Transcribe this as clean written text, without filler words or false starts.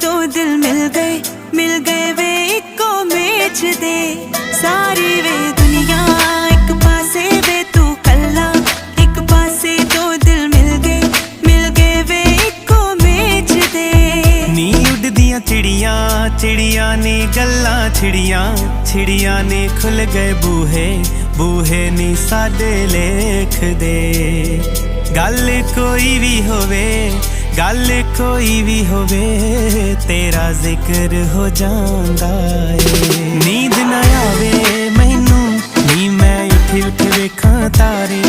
दो दिल मिल गए वे इको मेच दे। सारी वे दुनिया एक पासे वे तू कल्ला, एक पासे दो दिल मिल गए वे इको मेच दे। नी उड़दियां चिड़ियां चिड़ियां ने गल्लां चिड़ियां ने खुल गए बूहे नी साडे लेख दे। गल कोई भी होवे तेरा जिक्र हो जांदा है। नींद ना आवे मैनू नी मैं उठ वेखां तारे,